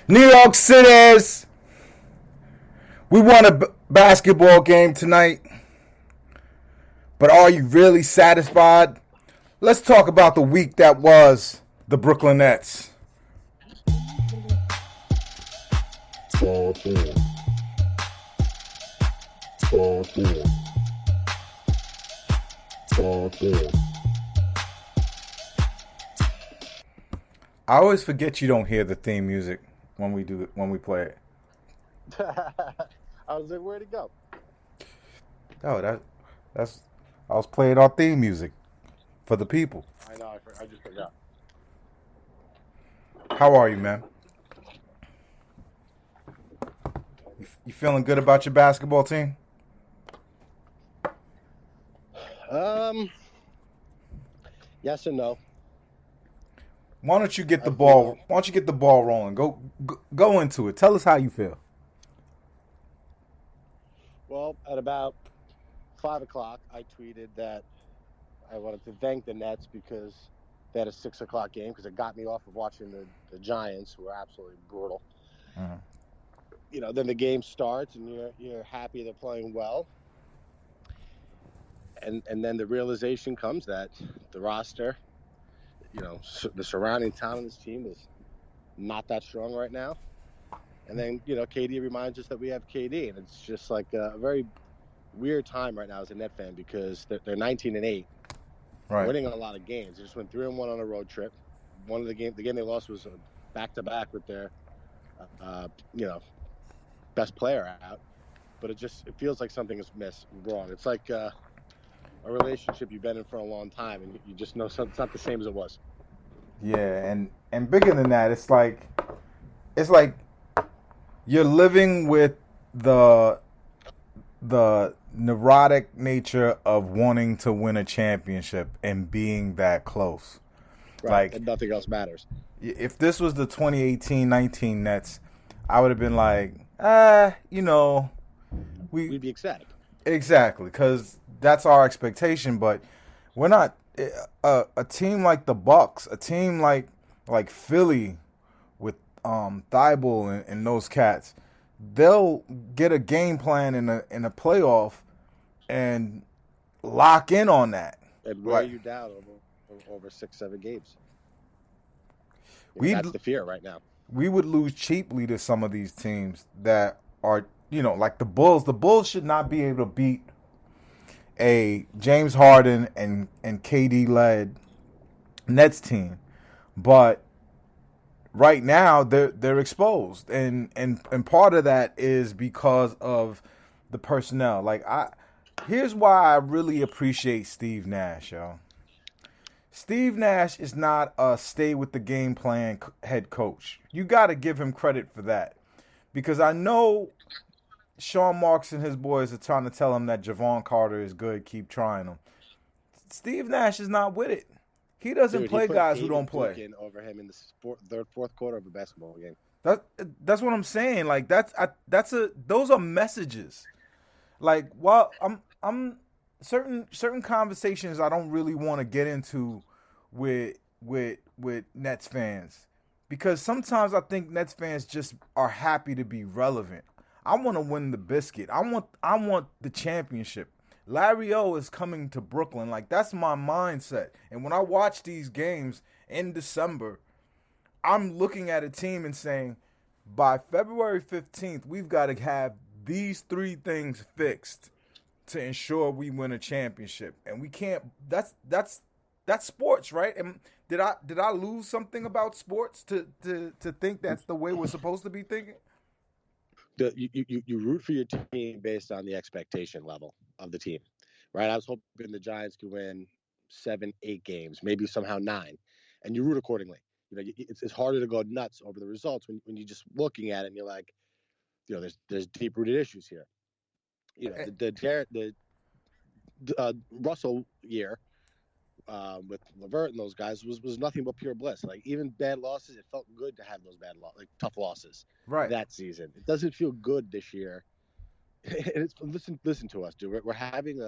New York City's. We won a basketball game tonight, but are you really satisfied? Let's talk about the week that was the Brooklyn Nets. I always forget you don't hear the theme music when we play it. I was like, where'd it go? Oh, that's I was playing our theme music for the people. I know, I just forgot. How are you, man? You feeling good about your basketball team? Um, yes and no. Why don't you get the I ball? feel Why don't you get the ball rolling? Go into it. Tell us how you feel. well at about 5 o'clock. I tweeted that I wanted to thank the Nets because they had a 6 o'clock game because it got me off of watching the Giants, who are absolutely brutal. Mhm. Then the game starts and you're happy they're playing well, and then the realization comes that the roster, the surrounding town of this team is not that strong right now. And then, KD reminds us that we have KD, and it's just like a very weird time right now as a Net fan because they're 19-8, Right. winning a lot of games. They just went 3-1 on a road trip. One of the game they lost was back to back with their, uh, you know, best player out. But it feels like something is wrong. It's like a relationship you've been in for a long time, and you just know it's not the same as it was. Yeah, and bigger than that, it's like you're living with the the neurotic nature of wanting to win a championship and being that close. Right, Like and nothing else matters. if this was the 2018-19 Nets, I would have been like, we We'd be ecstatic. exactly because that's our expectation. But we're not a team like the Bucks, a team like Philly with Thibault and those cats. They'll get a game plan in a playoff and lock in on that. And wear Like you down over 6, 7 games. we That's the fear right now. we would lose cheaply to some of these teams that are like the Bulls. The Bulls should not be able to beat a James Harden and KD led Nets team, but right now they're exposed, and part of that is because of the personnel. Here's why I really appreciate Steve Nash, yo. Steve Nash is not a stay with the game plan head coach. You got to give him credit for that because I know Sean Marks and his boys are trying to tell him that Javon Carter is good. Keep trying him. Steve Nash is not with it. He doesn't Dude, he play put guys who don't David play. Duke in over him in the third, fourth quarter of a basketball game. That that's what I'm saying. Like those are messages. Like I'm certain conversations I don't really want to get into with Nets fans because sometimes I think Nets fans just are happy to be relevant. I want to win the biscuit. I want the championship. Larry O is coming to Brooklyn. Like that's my mindset. And when I watch these games in December, I'm looking at a team and saying, by February 15th, we've got to have these three things fixed to ensure we win a championship. And we can't. That's sports, right? And did I lose something about sports to think that's the way we're supposed to be thinking? You root for your team based on the expectation level of the team, right? I was hoping the Giants could win 7, 8 games, maybe somehow 9, and you root accordingly. It's harder to go nuts over the results when you're just looking at it and you're like, there's deep rooted issues here. The Russell year with Levert and those guys was nothing but pure bliss. Like even bad losses, it felt good to have those like tough losses Right. that season. It doesn't feel good this year. And listen to us, dude. We're having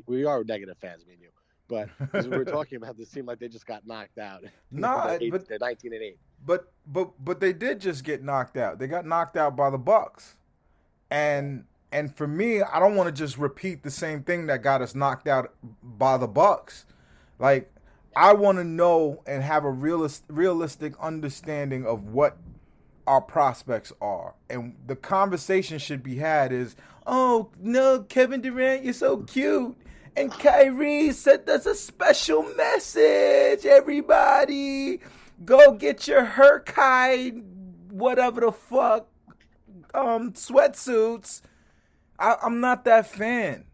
we are negative fans, me and you, But as we were talking about, this seemed like they just got knocked out. Nah, They're 19-8. but they did just get knocked out. They got knocked out by the Bucks. And for me, I don't want to just repeat the same thing that got us knocked out by the Bucks. Like, I want to know and have a realistic understanding of what our prospects are. And the conversation should be had is, oh, no, Kevin Durant, you're so cute. And Kyrie sent us a special message. Everybody, go get your Herkai, whatever the fuck, sweatsuits. I'm not that fan.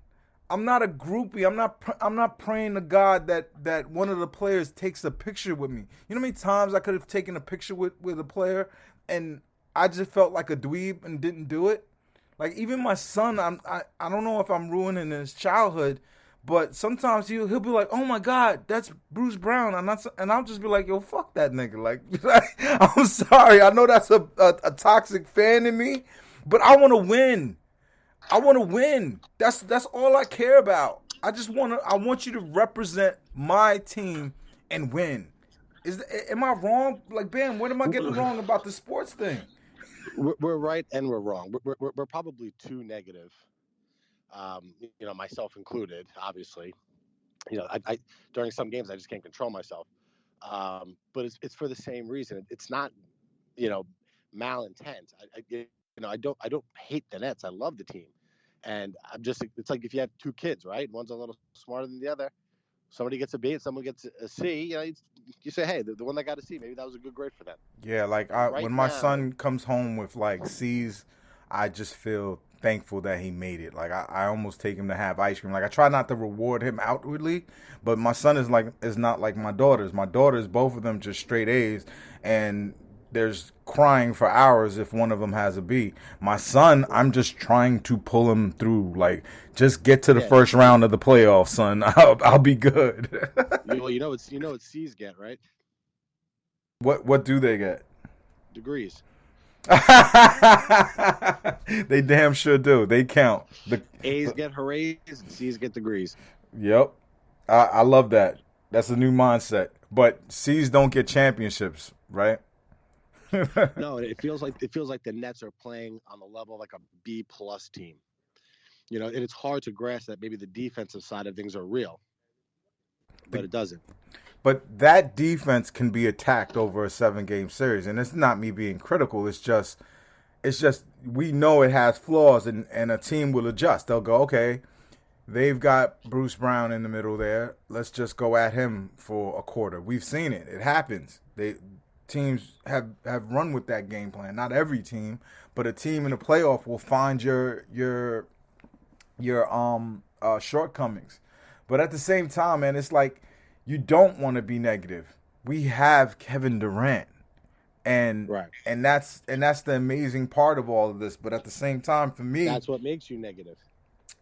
I'm not a groupie. I'm not praying to God that one of the players takes a picture with me. You know how many times I could have taken a picture with a player and I just felt like a dweeb and didn't do it? Like, even my son, I don't know if I'm ruining his childhood, but sometimes he'll be like, "Oh my God, that's Bruce Brown," and I'll just be like, "Yo, fuck that nigga." Like, I'm sorry. I know that's a toxic fan in me, but I want to win. I want to win. That's all I care about. I want you to represent my team and win. Am I wrong? Like, Bam, what am I getting wrong about the sports thing? We're right and we're wrong. We're probably too negative. Myself included, obviously. I during some games I just can't control myself. But it's for the same reason. It's not, malintent. I don't hate the Nets. I love the team. And it's like if you have two kids, right? One's a little smarter than the other. Somebody gets a B and someone gets a C. You say, hey, the one that got a C, maybe that was a good grade for them. Yeah, like when my son comes home with like C's, I just feel thankful that he made it. Like I almost take him to have ice cream. Like, I try not to reward him outwardly, but my son is not like my daughters. My daughters, both of them, just straight A's, and there's crying for hours if one of them has a B. My son, I'm just trying to pull him through. Like, just get to the first round of the playoffs, son. I'll be good. Well, you know what C's get, right? What do they get? Degrees. They damn sure do. They count. A's get hoorays, C's get degrees. Yep. I love that. That's a new mindset. But C's don't get championships, right? No, it feels like the Nets are playing on the level of like a B+ team. And it's hard to grasp that maybe the defensive side of things are real, but it doesn't. But that defense can be attacked over a 7-game series, and it's not me being critical. It's just we know it has flaws, and a team will adjust. They'll go, okay, they've got Bruce Brown in the middle there. Let's just go at him for a quarter. We've seen it. It happens. Teams have run with that game plan. Not every team, but a team in the playoff will find your shortcomings. But at the same time, man, it's like you don't want to be negative. We have Kevin Durant, and right. and that's the amazing part of all of this. But at the same time, for me, that's what makes you negative.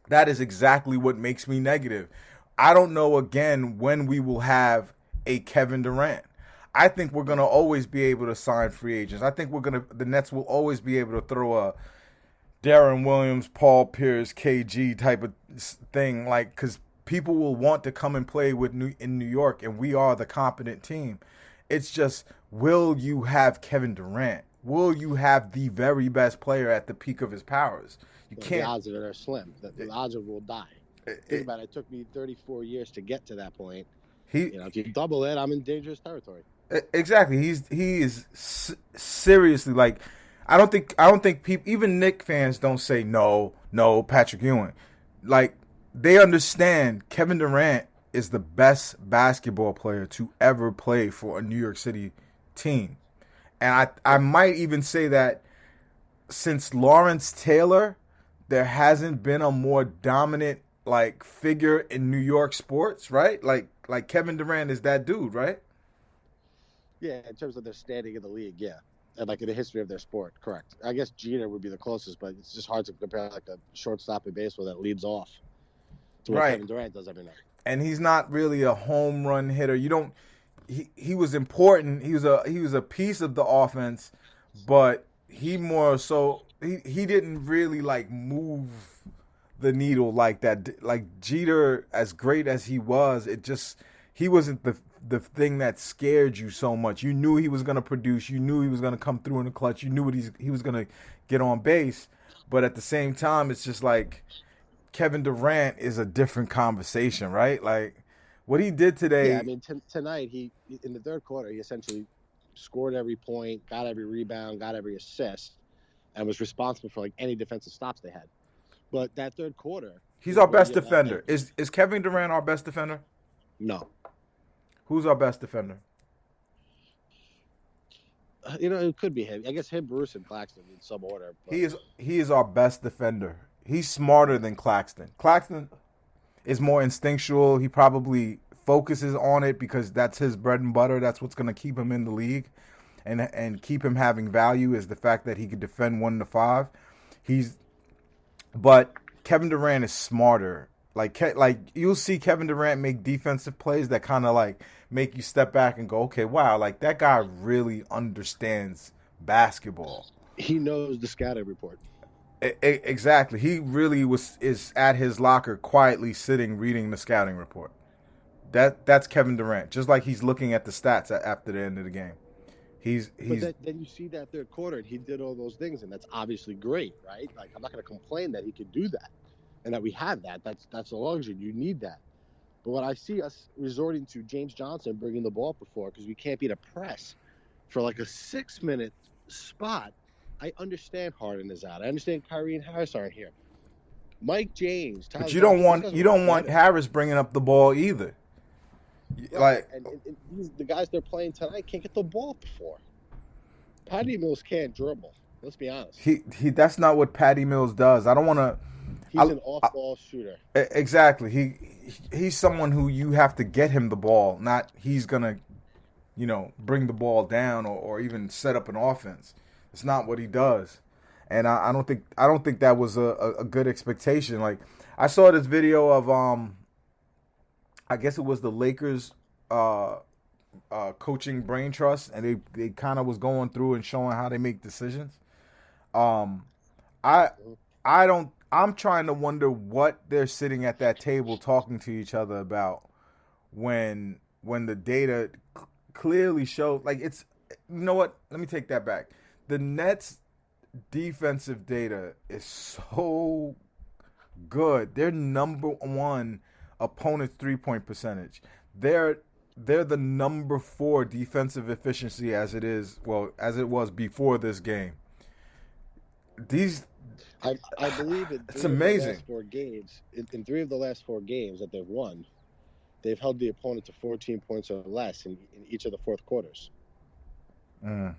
That is exactly what makes me negative. I don't know again when we will have a Kevin Durant. I think we're going to always be able to sign free agents. I think the Nets will always be able to throw a Darren Williams, Paul Pierce, KG type of thing, like, because people will want to come and play in New York, and we are the competent team. It's just, will you have Kevin Durant? Will you have the very best player at the peak of his powers? You can't. The odds of it are slim. The odds of it will die. Think about it. It took me 34 years to get to that point. If you double it, I'm in dangerous territory. Exactly. He is seriously, like, I don't think people, even Knicks fans, don't say no Patrick Ewing. Like, they understand Kevin Durant is the best basketball player to ever play for a New York City team. And I might even say that since Lawrence Taylor, there hasn't been a more dominant, like, figure in New York sports, right? Like Kevin Durant is that dude, right? Yeah, in terms of their standing in the league, yeah. And like in the history of their sport, correct. I guess Jeter would be the closest, but it's just hard to compare like a shortstop in baseball that leads off to what Kevin Durant does every night. And he's not really a home run hitter. He was important. He was a piece of the offense, but he more so he didn't really like move the needle like that. Like Jeter, as great as he was, he wasn't the thing that scared you so much. You knew he was going to produce. You knew he was going to come through in the clutch. You knew he was going to get on base. But at the same time, it's just like Kevin Durant is a different conversation, right? Like what he did today. Yeah, I mean, tonight, he in the third quarter, he essentially scored every point, got every rebound, got every assist, and was responsible for like any defensive stops they had. But that third quarter, He's our best defender. Is Kevin Durant our best defender? No. Who's our best defender? It could be him. I guess him, Bruce, and Claxton in some order. But... He is our best defender. He's smarter than Claxton. Claxton is more instinctual. He probably focuses on it because that's his bread and butter. That's what's going to keep him in the league and keep him having value is the fact that he could defend 1 to 5. But Kevin Durant is smarter. Like you'll see Kevin Durant make defensive plays that kind of like make you step back and go, okay, wow, like that guy really understands basketball. He knows the scouting report. Exactly. He really is at his locker quietly sitting reading the scouting report. That's Kevin Durant. Just like he's looking at the stats after the end of the game. But then you see that third quarter and he did all those things, and that's obviously great, right? Like I'm not going to complain that he could do that and that we have that. That's a luxury. You need that. But when I see us resorting to James Johnson bringing the ball up before because we can't beat a press for like a 6-minute spot, I understand Harden is out. I understand Kyrie and Harris aren't here. Mike James. But you don't want Harris bringing up the ball either. Right. And the guys they're playing tonight can't get the ball before. Patty Mills can't dribble. Let's be honest. He that's not what Patty Mills does. I don't want to. He's an off-ball shooter. Exactly. He's someone who you have to get him the ball, not he's gonna, bring the ball down or even set up an offense. It's not what he does, and I don't think that was a good expectation. Like I saw this video of I guess it was the Lakers coaching brain trust, and they kind of was going through and showing how they make decisions. I'm trying to wonder what they're sitting at that table talking to each other about when the data clearly shows, like, it's, you know what? Let me take that back. The Nets defensive data is so good. They're number one opponent's 3-point percentage. They're the number 4 defensive efficiency as it was before this game. I believe it's amazing. In 3 of the last 4 games that they've won, they've held the opponent to 14 points or less in each of the fourth quarters. So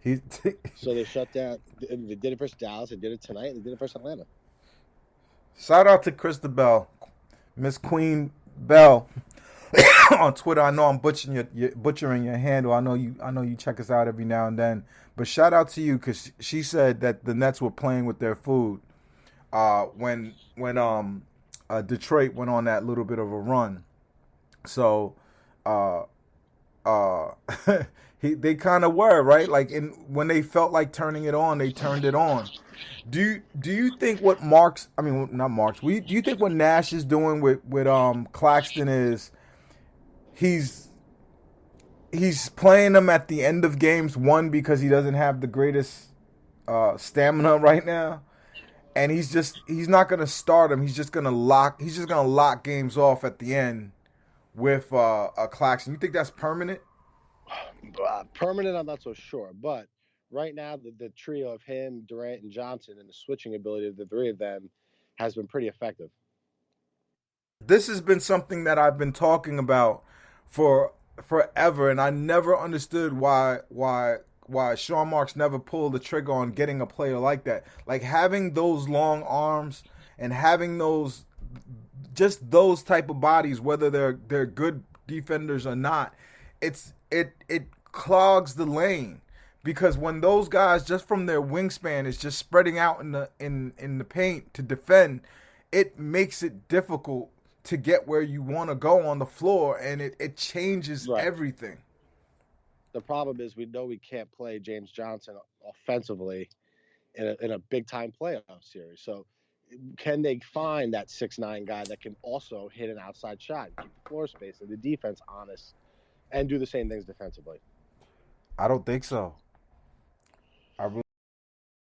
they shut down. They did it versus Dallas. They did it tonight. They did it versus Atlanta. Shout out to Krista Bell, Miss Queen Bell, on Twitter. I know I'm butchering your handle. I know you check us out every now and then. But shout out to you because she said that the Nets were playing with their food when Detroit went on that little bit of a run. So they kind of were, right? Like when they felt like turning it on, they turned it on. Do you think what do you think what Nash is doing with Claxton is he's playing them at the end of games, one, because he doesn't have the greatest stamina right now, and he's not going to start him. He's just going to lock games off at the end with a Claxton. You think that's permanent? Permanent, I'm not so sure, but right now the trio of him, Durant, and Johnson, and the switching ability of the 3 of them has been pretty effective. This has been something that I've been talking about for forever, and I never understood why Sean Marks never pulled the trigger on getting a player like that. Like having those long arms and having those type of bodies, whether they're good defenders or not, it clogs the lane. Because when those guys, just from their wingspan, is just spreading out in the paint to defend, it makes it difficult to get where you want to go on the floor, and it changes everything. The problem is we know we can't play James Johnson offensively in a big time playoff series. So can they find that 6'9" guy that can also hit an outside shot, keep the floor space and the defense honest, and do the same things defensively? I don't think so.